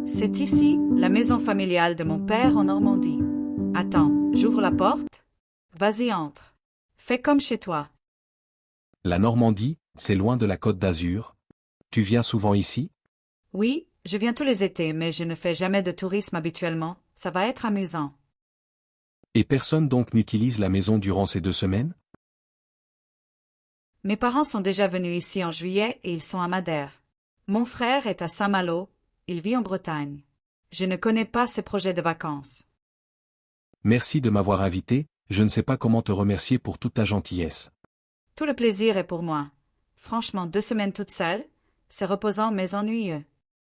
C'est ici, la maison familiale de mon père en Normandie. Attends, j'ouvre la porte? Vas-y, entre. Fais comme chez toi. La Normandie, c'est loin de la Côte d'Azur. Tu viens souvent ici? Oui, je viens tous les étés, mais je ne fais jamais de tourisme habituellement. Ça va être amusant. Et personne donc n'utilise la maison durant ces 2 semaines? Mes parents sont déjà venus ici en juillet et ils sont à Madère. Mon frère est à Saint-Malo, il vit en Bretagne. Je ne connais pas ses projets de vacances. Merci de m'avoir invité, je ne sais pas comment te remercier pour toute ta gentillesse. Tout le plaisir est pour moi. Franchement, 2 semaines toute seule, c'est reposant mais ennuyeux.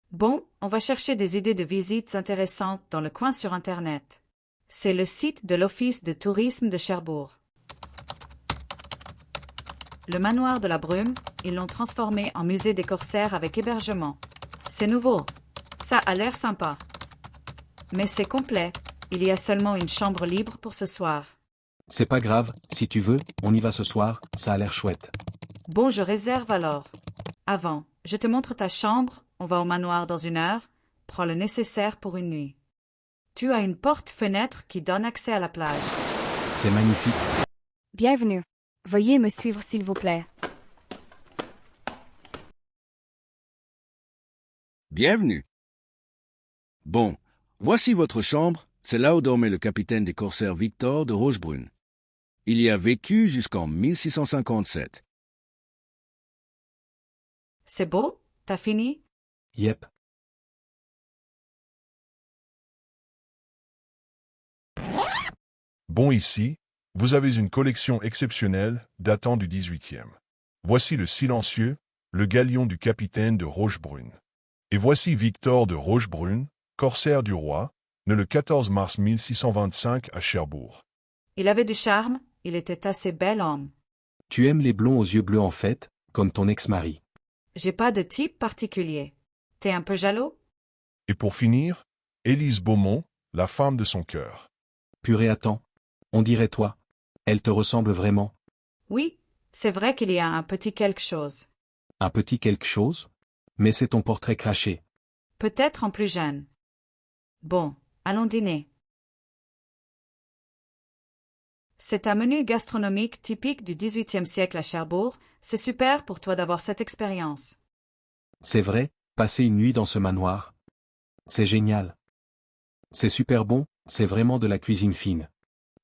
Bon, on va chercher des idées de visites intéressantes dans le coin sur Internet. C'est le site de l'Office de tourisme de Cherbourg. Le manoir de la Brume, ils l'ont transformé en musée des corsaires avec hébergement. C'est nouveau. Ça a l'air sympa. Mais c'est complet. Il y a seulement une chambre libre pour ce soir. C'est pas grave, si tu veux, on y va ce soir, ça a l'air chouette. Bon, je réserve alors. Avant, je te montre ta chambre, on va au manoir dans 1 heure, prends le nécessaire pour une nuit. Tu as une porte-fenêtre qui donne accès à la plage. C'est magnifique. Bienvenue. Veuillez me suivre s'il vous plaît. Bienvenue. Bon, voici votre chambre, c'est là où dormait le capitaine des corsaires Victor de Rochebrune. Il y a vécu jusqu'en 1657. C'est beau? T'as fini? Yep. Bon ici, vous avez une collection exceptionnelle datant du XVIIIe. Voici le silencieux, le galion du capitaine de Rochebrune. Et voici Victor de Rochebrune, corsaire du roi, né le 14 mars 1625 à Cherbourg. Il avait du charme, il était assez bel homme. Tu aimes les blonds aux yeux bleus en fait, comme ton ex-mari. J'ai pas de type particulier. T'es un peu jaloux? Et pour finir, Élise Beaumont, la femme de son cœur. Purée attends. On dirait toi. Elle te ressemble vraiment. Oui, c'est vrai qu'il y a un petit quelque chose. Un petit quelque chose? Mais c'est ton portrait craché. Peut-être en plus jeune. Bon, allons dîner. C'est un menu gastronomique typique du XVIIIe siècle à Cherbourg. C'est super pour toi d'avoir cette expérience. C'est vrai, passer une nuit dans ce manoir. C'est génial. C'est super bon, c'est vraiment de la cuisine fine.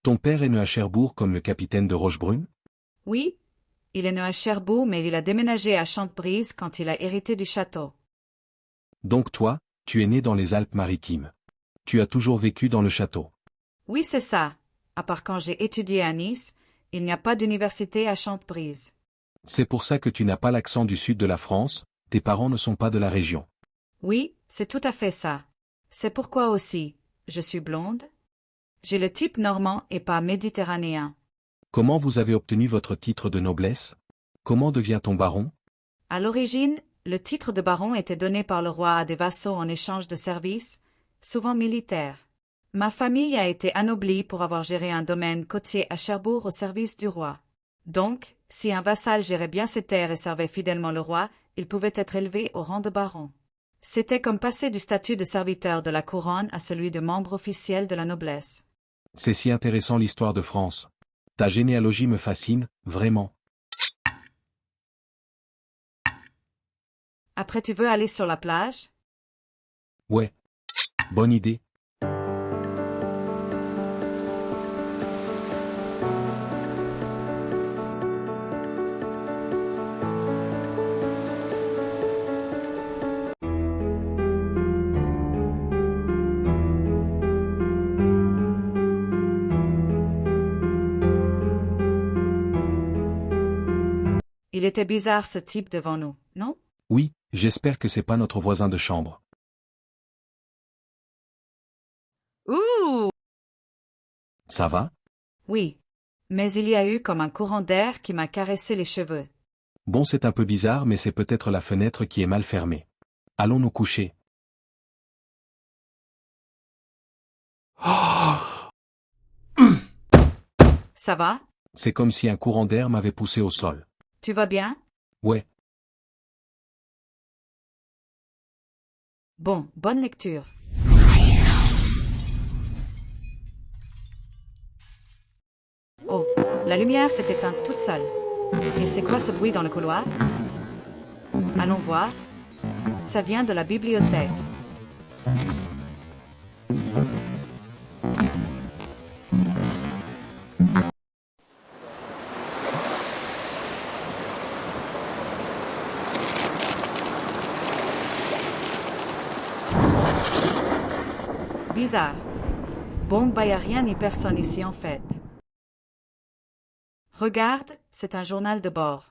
Ton père est né à Cherbourg comme le capitaine de Rochebrune? Oui, il est né à Cherbourg mais il a déménagé à Chantebrise quand il a hérité du château. Donc toi, tu es né dans les Alpes-Maritimes. Tu as toujours vécu dans le château. Oui, c'est ça. À part quand j'ai étudié à Nice, il n'y a pas d'université à Chantebrise. C'est pour ça que tu n'as pas l'accent du sud de la France, tes parents ne sont pas de la région. Oui, c'est tout à fait ça. C'est pourquoi aussi, je suis blonde. J'ai le type normand et pas méditerranéen. Comment vous avez obtenu votre titre de noblesse? Comment devient-on baron? À l'origine, le titre de baron était donné par le roi à des vassaux en échange de services, souvent militaires. Ma famille a été anoblie pour avoir géré un domaine côtier à Cherbourg au service du roi. Donc, si un vassal gérait bien ses terres et servait fidèlement le roi, il pouvait être élevé au rang de baron. C'était comme passer du statut de serviteur de la couronne à celui de membre officiel de la noblesse. C'est si intéressant l'histoire de France. Ta généalogie me fascine, vraiment. Après, tu veux aller sur la plage? Ouais. Bonne idée. Il était bizarre ce type devant nous, non? Oui, j'espère que c'est pas notre voisin de chambre. Ouh! Ça va? Oui. Mais il y a eu comme un courant d'air qui m'a caressé les cheveux. Bon, c'est un peu bizarre, mais c'est peut-être la fenêtre qui est mal fermée. Allons nous coucher. Ça va? C'est comme si un courant d'air m'avait poussé au sol. Tu vas bien? Ouais. Bon, bonne lecture. Oh, la lumière s'est éteinte toute seule. Et c'est quoi ce bruit dans le couloir? Allons voir. Ça vient de la bibliothèque. Bizarre. Bon, bah y a rien ni personne ici en fait. Regarde, c'est un journal de bord.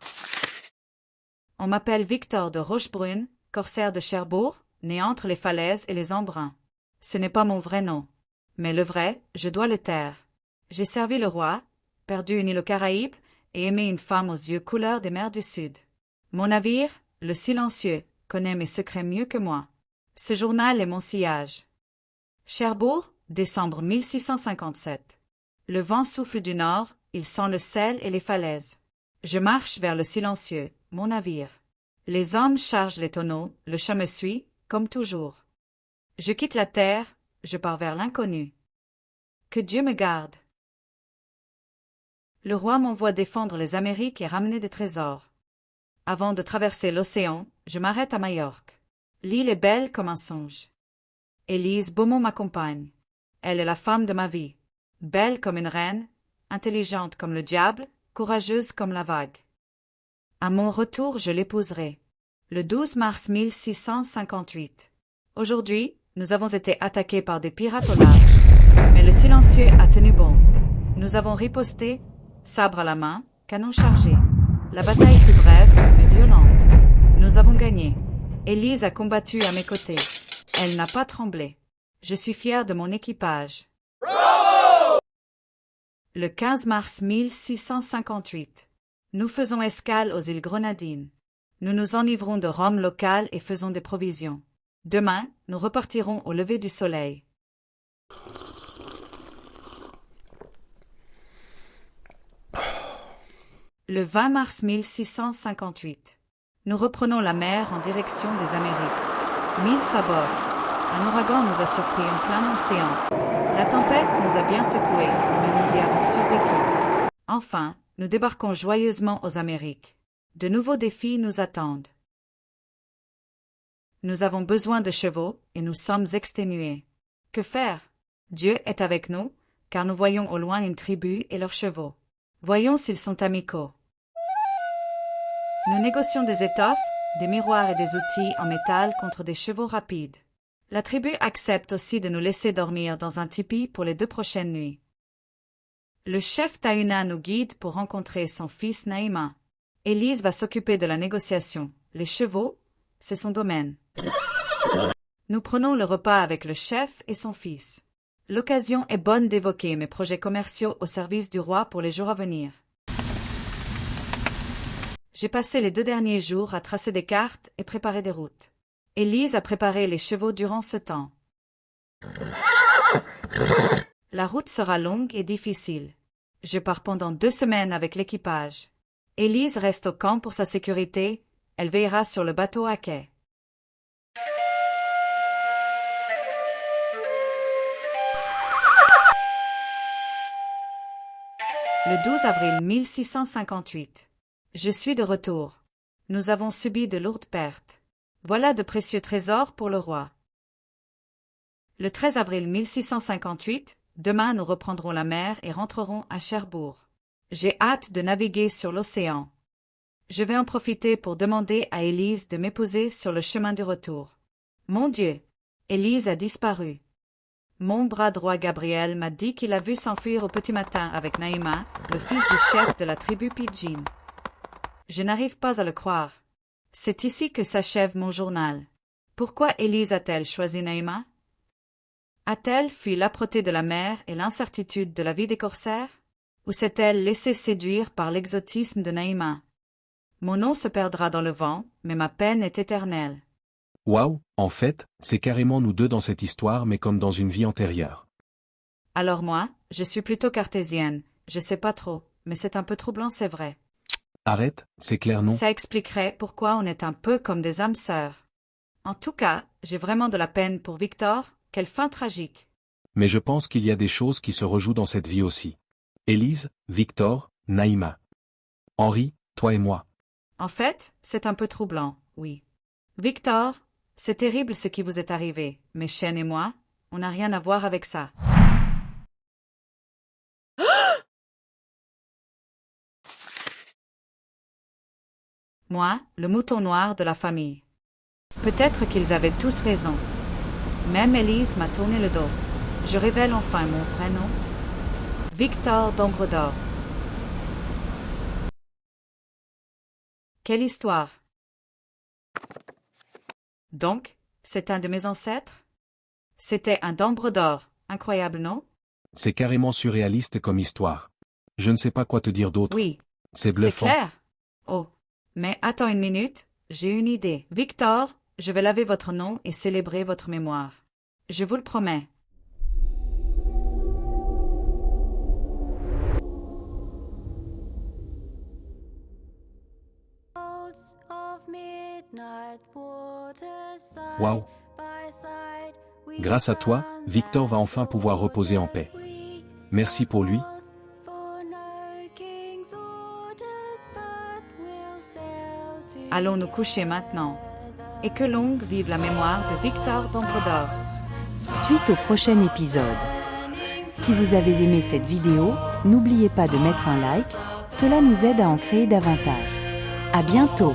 On m'appelle Victor de Rochebrune, corsaire de Cherbourg, né entre les falaises et les embruns. Ce n'est pas mon vrai nom. Mais le vrai, je dois le taire. J'ai servi le roi, perdu une île aux Caraïbes, et aimé une femme aux yeux couleur des mers du Sud. Mon navire, le silencieux, connaît mes secrets mieux que moi. Ce journal est mon sillage. Cherbourg, décembre 1657. Le vent souffle du nord, il sent le sel et les falaises. Je marche vers le silencieux, mon navire. Les hommes chargent les tonneaux, le chat me suit, comme toujours. Je quitte la terre, je pars vers l'inconnu. Que Dieu me garde. Le roi m'envoie défendre les Amériques et ramener des trésors. Avant de traverser l'océan, je m'arrête à Majorque. L'île est belle comme un songe. Élise Beaumont m'accompagne. Elle est la femme de ma vie. Belle comme une reine, intelligente comme le diable, courageuse comme la vague. À mon retour, je l'épouserai. Le 12 mars 1658. Aujourd'hui, nous avons été attaqués par des pirates au large. Mais le silencieux a tenu bon. Nous avons riposté, sabre à la main, canon chargé. La bataille fut brève, mais violente. Nous avons gagné. Élise a combattu à mes côtés. Elle n'a pas tremblé. Je suis fier de mon équipage. Bravo! Le 15 mars 1658. Nous faisons escale aux îles Grenadines. Nous nous enivrons de rhum local et faisons des provisions. Demain, nous repartirons au lever du soleil. Le 20 mars 1658. Nous reprenons la mer en direction des Amériques. 1000 sabords. Un ouragan nous a surpris en plein océan. La tempête nous a bien secoués, mais nous y avons survécu. Enfin, nous débarquons joyeusement aux Amériques. De nouveaux défis nous attendent. Nous avons besoin de chevaux et nous sommes exténués. Que faire? Dieu est avec nous, car nous voyons au loin une tribu et leurs chevaux. Voyons s'ils sont amicaux. Nous négocions des étoffes, des miroirs et des outils en métal contre des chevaux rapides. La tribu accepte aussi de nous laisser dormir dans un tipi pour les 2 prochaines nuits. Le chef Taïna nous guide pour rencontrer son fils Naïma. Élise va s'occuper de la négociation. Les chevaux, c'est son domaine. Nous prenons le repas avec le chef et son fils. L'occasion est bonne d'évoquer mes projets commerciaux au service du roi pour les jours à venir. J'ai passé les 2 derniers jours à tracer des cartes et préparer des routes. Élise a préparé les chevaux durant ce temps. La route sera longue et difficile. Je pars pendant 2 semaines avec l'équipage. Élise reste au camp pour sa sécurité, elle veillera sur le bateau à quai. Le 12 avril 1658. Je suis de retour. Nous avons subi de lourdes pertes. Voilà de précieux trésors pour le roi. Le 13 avril 1658, demain nous reprendrons la mer et rentrerons à Cherbourg. J'ai hâte de naviguer sur l'océan. Je vais en profiter pour demander à Élise de m'épouser sur le chemin du retour. Mon Dieu, Élise a disparu. Mon bras droit Gabriel m'a dit qu'il a vu s'enfuir au petit matin avec Naïma, le fils du chef de la tribu Pidgin. Je n'arrive pas à le croire. C'est ici que s'achève mon journal. Pourquoi Élise a-t-elle choisi Naïma? A-t-elle fui l'âpreté de la mer et l'incertitude de la vie des corsaires? Ou s'est-elle laissée séduire par l'exotisme de Naïma? Mon nom se perdra dans le vent, mais ma peine est éternelle. Waouh, en fait, c'est carrément nous deux dans cette histoire mais comme dans une vie antérieure. Alors moi, je suis plutôt cartésienne, je sais pas trop, mais c'est un peu troublant, c'est vrai. Arrête, c'est clair non. Ça expliquerait pourquoi on est un peu comme des âmes sœurs. En tout cas, j'ai vraiment de la peine pour Victor, quelle fin tragique. Mais je pense qu'il y a des choses qui se rejouent dans cette vie aussi. Élise, Victor, Naïma. Henri, toi et moi. En fait, c'est un peu troublant, oui. Victor, c'est terrible ce qui vous est arrivé, mais Shane et moi, on n'a rien à voir avec ça. Moi, le mouton noir de la famille. Peut-être qu'ils avaient tous raison. Même Élise m'a tourné le dos. Je révèle enfin mon vrai nom. Victor d'Ombre d'Or. Quelle histoire! Donc, c'est un de mes ancêtres? C'était un d'Ombre d'Or, incroyable, non? C'est carrément surréaliste comme histoire. Je ne sais pas quoi te dire d'autre. Oui, C'est c'est bluffant. clair. Oh, mais attends une minute, j'ai une idée. Victor, je vais laver votre nom et célébrer votre mémoire. Je vous le promets. Waouh! Grâce à toi, Victor va enfin pouvoir reposer en paix. Merci pour lui. Allons nous coucher maintenant. Et que longue vive la mémoire de Victor d'Ombre d'Or. Suite au prochain épisode. Si vous avez aimé cette vidéo, n'oubliez pas de mettre un like, cela nous aide à en créer davantage. À bientôt!